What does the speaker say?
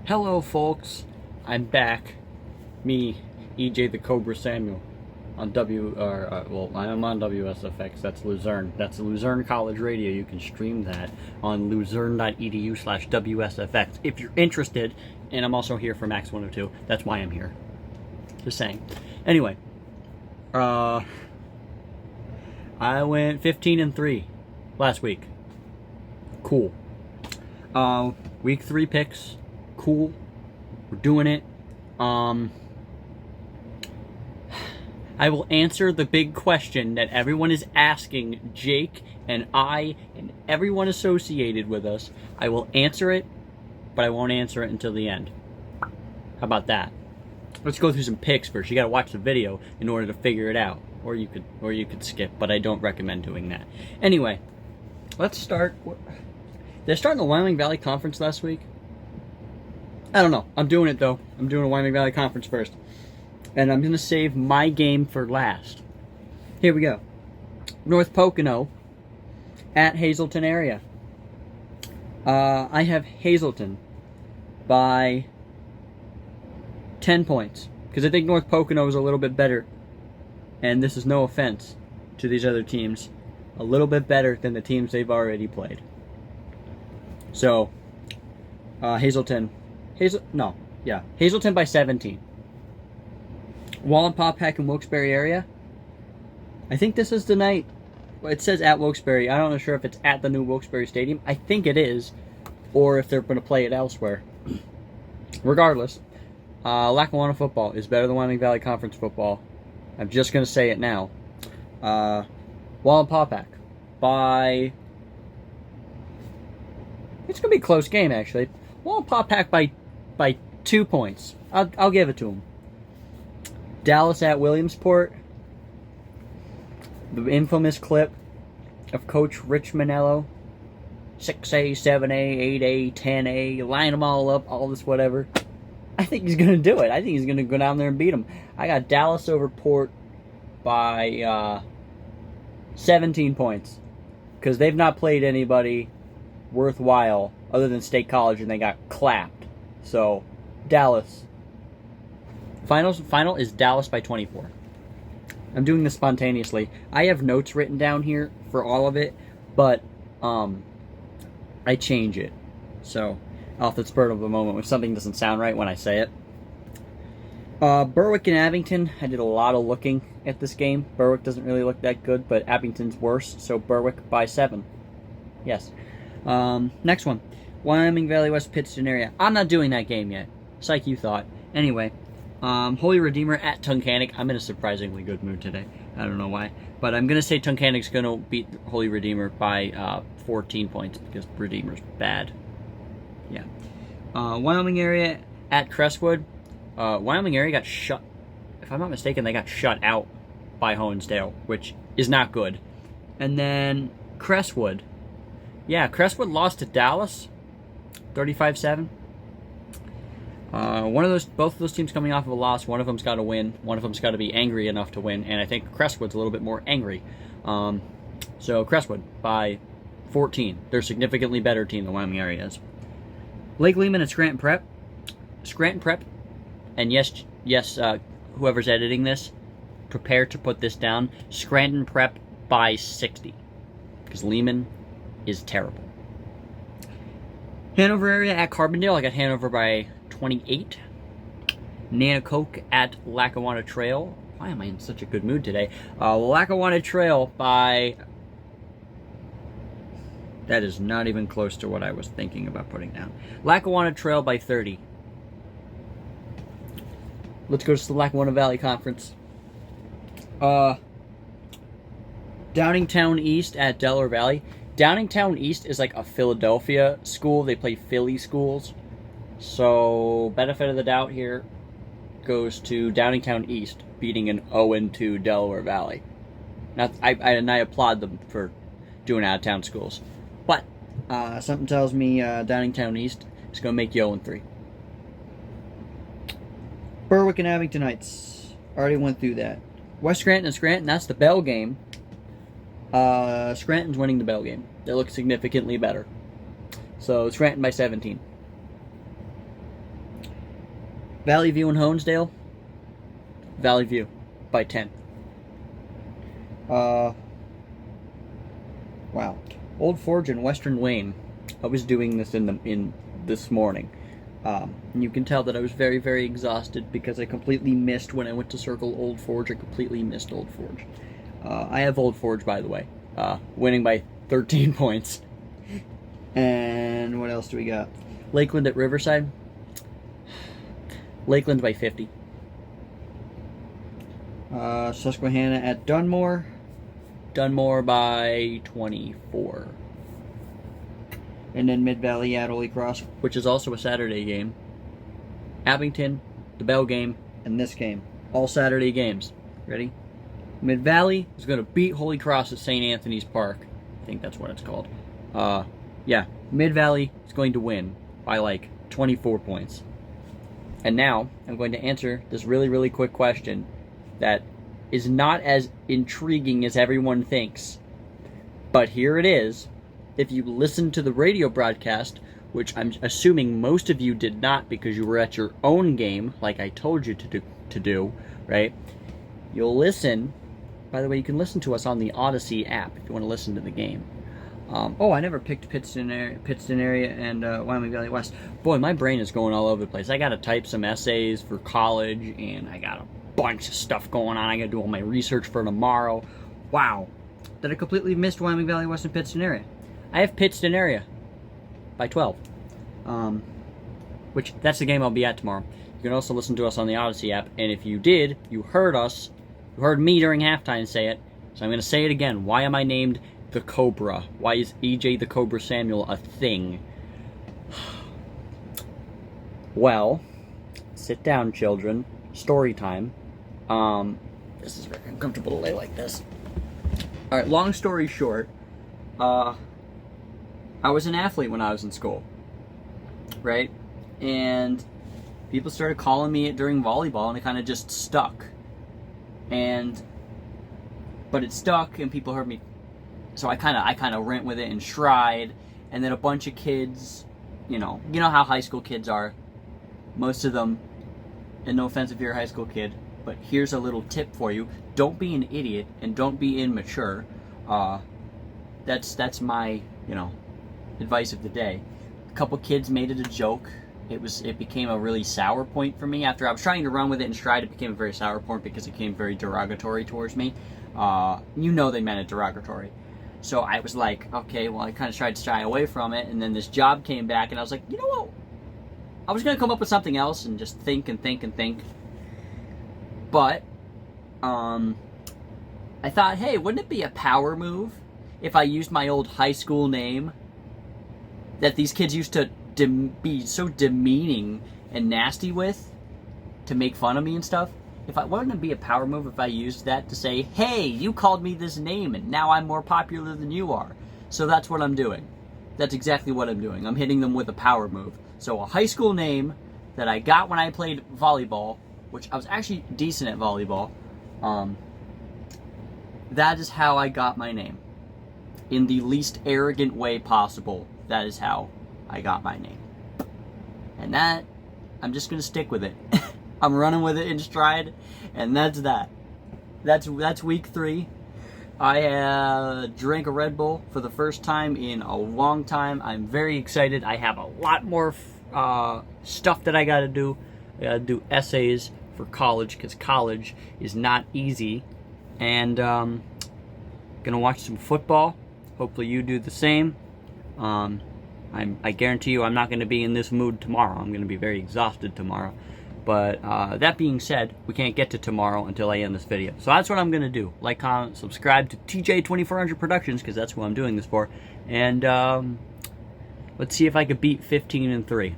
Hello, folks. I'm back. Me, EJ the Cobra Samuel, on I'm on WSFX. That's Luzerne. That's Luzerne College Radio. You can stream that on luzerne.edu/WSFX if you're interested. And I'm also here for Max 102. That's why I'm here. Just saying. Anyway, I went 15-3 last week. Cool. Week 3 picks. Cool. We're doing it. I will answer the big question that everyone is asking Jake and I and everyone associated with us. I will answer it, but I won't answer it until the end. How about that? Let's go through some picks first. You got to watch the video in order to figure it out, or you could skip, but I don't recommend doing that. Anyway, let's start. Did I start in the Wyoming Valley Conference last week? I don't know. I'm doing it, though. I'm doing a Wyoming Valley Conference first. And I'm going to save my game for last. Here we go. North Pocono at Hazleton area. I have Hazleton by 10 points. Because I think North Pocono is a little bit better. And this is no offense to these other teams. A little bit better than the teams they've already played. So, Hazleton by 17. Wallenpaupack and Wilkes-Barre area. I think this is the night. Well, it says at Wilkes-Barre. I don't know sure if it's at the new Wilkes-Barre Stadium. I think it is, or if they're going to play it elsewhere. Regardless, Lackawanna football is better than Wyoming Valley Conference football. I'm just going to say it now. Wallenpaupack by. It's going to be a close game, actually. Wallenpaupack by 2 points. I'll give it to him. Dallas at Williamsport. The infamous clip of Coach Rich Manello. 6A, 7A, 8A, 10A. Line them all up, all this whatever. I think he's going to do it. I think he's going to go down there and beat them. I got Dallas over Port by 17 points. Because they've not played anybody worthwhile other than State College, and they got clapped. So, Dallas. Final is Dallas by 24. I'm doing this spontaneously. I have notes written down here for all of it, but I change it. So, off the spur of the moment, if something doesn't sound right when I say it. Berwick and Abington. I did a lot of looking at this game. Berwick doesn't really look that good, but Abington's worse, so Berwick by 7. Yes. Next one. Wyoming Valley West Pittston area. I'm not doing that game yet. Psych, you thought. Anyway, Holy Redeemer at Tunkhannock. I'm in a surprisingly good mood today. I don't know why. But I'm going to say Tunkhannock's going to beat Holy Redeemer by 14 points because Redeemer's bad. Yeah. Wyoming area at Crestwood. Wyoming area got shut. If I'm not mistaken, they got shut out by Honesdale, which is not good. And then Crestwood. Yeah, Crestwood lost to Dallas, 35-7. Both of those teams coming off of a loss. One of them's got to win. One of them's got to be angry enough to win, and I think Crestwood's a little bit more angry. So Crestwood by 14. They're a significantly better team than Wyoming area is. Lake Lehman and Scranton Prep. Scranton Prep, and yes, whoever's editing this, prepare to put this down. Scranton Prep by 60, because Lehman is terrible. Hanover area at Carbondale. I got Hanover by 28. Nanacoke at Lackawanna Trail. Why am I in such a good mood today? Lackawanna Trail by. That is not even close to what I was thinking about putting down. Lackawanna Trail by 30. Let's go to the Lackawanna Valley Conference. Downingtown East at Delaware Valley. Downingtown East is like a Philadelphia school. They play Philly schools. So, benefit of the doubt here goes to Downingtown East beating an 0-2 Delaware Valley. I applaud them for doing out-of-town schools. But, something tells me Downingtown East is going to make you 0-3. Berwick and Abingtonites. Already went through that. West Scranton and Scranton, that's the Bell game. Scranton's winning the Bell game. They look significantly better. So Scranton by 17. Valley View and Honesdale. Valley View by 10. Wow. Old Forge and Western Wayne. I was doing this in this morning. And you can tell that I was very, very exhausted because I completely missed when I went to circle Old Forge. I completely missed Old Forge. I have Old Forge, by the way. Winning by 13 points. And what else do we got? Lakeland at Riverside. Lakeland by 50. Susquehanna at Dunmore. Dunmore by 24. And then Mid-Valley at Holy Cross, which is also a Saturday game. Abington, the Bell game, and this game. All Saturday games. Ready? Mid-Valley is going to beat Holy Cross at St. Anthony's Park. I think that's what it's called. Yeah, Mid-Valley is going to win by like 24 points. And now I'm going to answer this really, really quick question that is not as intriguing as everyone thinks. But here it is. If you listened to the radio broadcast, which I'm assuming most of you did not because you were at your own game, like I told you to do, right? You'll listen. By the way, you can listen to us on the Odyssey app if you want to listen to the game. I never picked Pittston area and Wyoming Valley West. Boy, my brain is going all over the place. I got to type some essays for college, and I got a bunch of stuff going on. I got to do all my research for tomorrow. Wow. That I completely missed Wyoming Valley West and Pittston area. I have Pittston area by 12. Which, that's the game I'll be at tomorrow. You can also listen to us on the Odyssey app, and if you did, you heard us. You heard me during halftime say it, so I'm going to say it again. Why am I named the Cobra? Why is EJ the Cobra Samuel a thing? Well, sit down, children. Story time. This is very uncomfortable to lay like this. Alright, long story short, I was an athlete when I was in school, right? And people started calling me it during volleyball, and it kind of just stuck. But it stuck, and people heard me. So I kind of went with it and tried, and then a bunch of kids, you know how high school kids are. Most of them, and no offense if you're a high school kid, but here's a little tip for you: don't be an idiot and don't be immature. That's my advice of the day. A couple kids made it a joke. It became a really sour point for me. After I was trying to run with it in stride, it became a very sour point because it became very derogatory towards me. They meant it derogatory. So I was like, okay, well, I kind of tried to shy away from it, and then this job came back, and I was like, you know what? I was going to come up with something else and just think and think and think. But, I thought, hey, wouldn't it be a power move if I used my old high school name that these kids used to be so demeaning and nasty with to make fun of me and stuff? Wouldn't it be a power move if I used that to say, hey, you called me this name and now I'm more popular than you are? So that's what I'm doing. That's exactly what I'm doing. I'm hitting them with a power move. So a high school name that I got when I played volleyball, which I was actually decent at volleyball, that is how I got my name. In the least arrogant way possible, that is how I got my name. And that, I'm just going to stick with it. I'm running with it in stride, and that's that. That's week 3. I drank a Red Bull for the first time in a long time. I'm very excited. I have a lot more stuff that I got to do. I got to do essays for college because college is not easy. And gonna watch some football. Hopefully you do the same. I guarantee you I'm not going to be in this mood tomorrow. I'm going to be very exhausted tomorrow. But that being said, we can't get to tomorrow until I end this video. So that's what I'm going to do. Like, comment, subscribe to TJ2400 Productions, because that's who I'm doing this for. And let's see if I could beat 15-3.